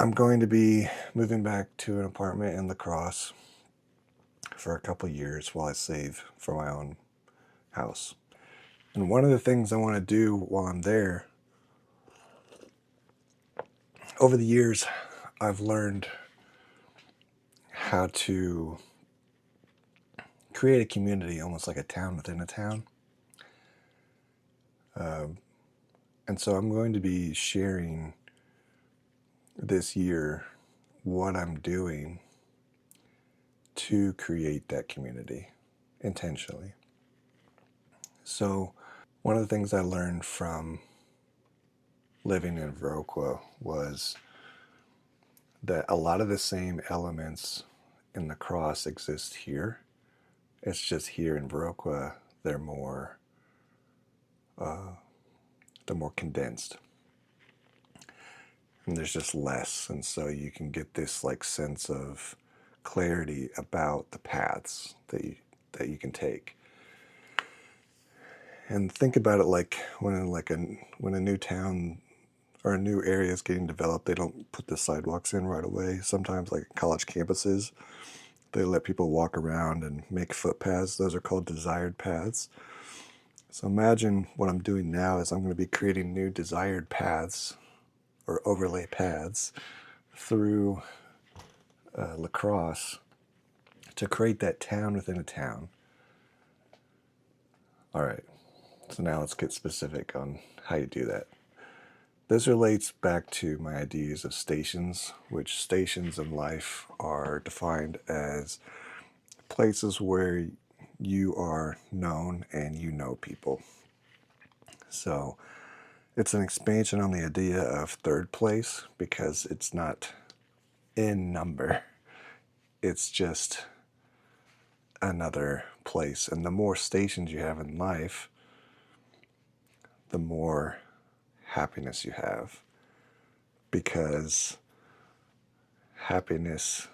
I'm going to be moving back to an apartment in Crosse for a couple years while I save for my own house. And one of the things I want to do while I'm there, over the years, I've learned how to create a community, almost like a town within a town. And so I'm going to be sharing this year what I'm doing to create that community intentionally. So one of the things I learned from living in Viroqua was that a lot of the same elements in the Crosse exist here. It's just here in Viroqua they're more condensed, and there's just less, and so you can get this like sense of clarity about the paths that you can take. And think about it like when a new town or a new area is getting developed, they don't put the sidewalks in right away. Sometimes, like college campuses, they let people walk around and make footpaths. Those are called desired paths. So imagine what I'm doing now is I'm going to be creating new desired paths or overlay paths through La Crosse to create that town within a town. All right, so now let's get specific on how you do that. This relates back to my ideas of stations, which stations in life are defined as places where you are known and you know people. So it's an expansion on the idea of third place because it's not in number. It's just another place. And the more stations you have in life, the more happiness you have, because happiness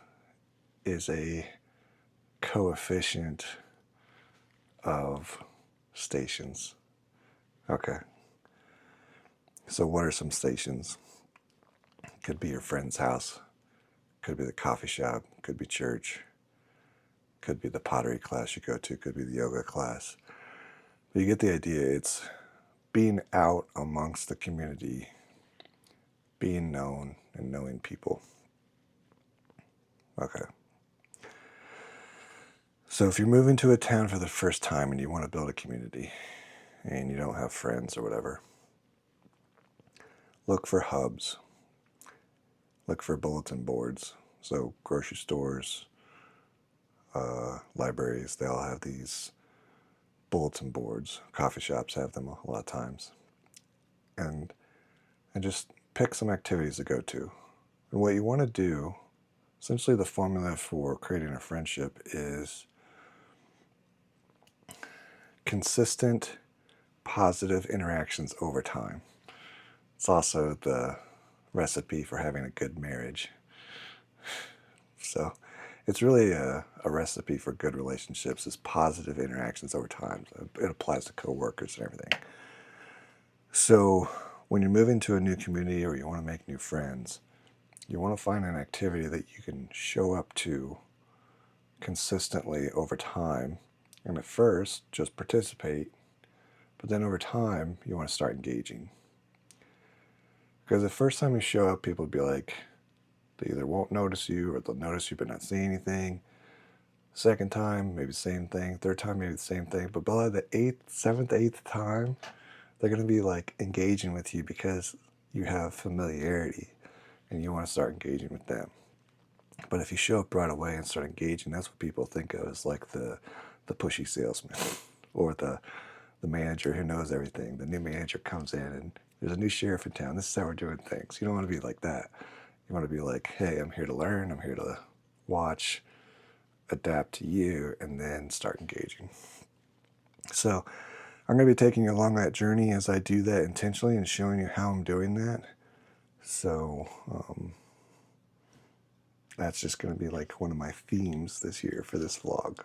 is a coefficient of stations. Okay. So what are some stations? Could be your friend's house, could be the coffee shop, could be church, could be the pottery class you go to, could be the yoga class. But you get the idea. It's being out amongst the community, being known and knowing people. Okay. So if you're moving to a town for the first time and you want to build a community and you don't have friends or whatever, look for hubs. Look for bulletin boards. So grocery stores, libraries, they all have these bulletin boards. Coffee shops have them a lot of times. And just pick some activities to go to. And what you want to do, essentially the formula for creating a friendship is consistent, positive interactions over time. It's also the recipe for having a good marriage. So it's really a recipe for good relationships is positive interactions over time. It applies to coworkers and everything. So when you're moving to a new community or you want to make new friends, you want to find an activity that you can show up to consistently over time. And at first, just participate. But then over time, you want to start engaging. Because the first time you show up, people will be like, they either won't notice you or they'll notice you but not see anything. Second time, maybe the same thing. Third time, maybe the same thing. But by the seventh, eighth time, they're going to be like engaging with you because you have familiarity and you want to start engaging with them. But if you show up right away and start engaging, that's what people think of as like the pushy salesman or the manager who knows everything. The new manager comes in and there's a new sheriff in town. This is how we're doing things. You don't want to be like that. You want to be like, hey, I'm here to learn. I'm here to watch, adapt to you, and then start engaging. So I'm going to be taking you along that journey as I do that intentionally and showing you how I'm doing that. So that's just going to be like one of my themes this year for this vlog.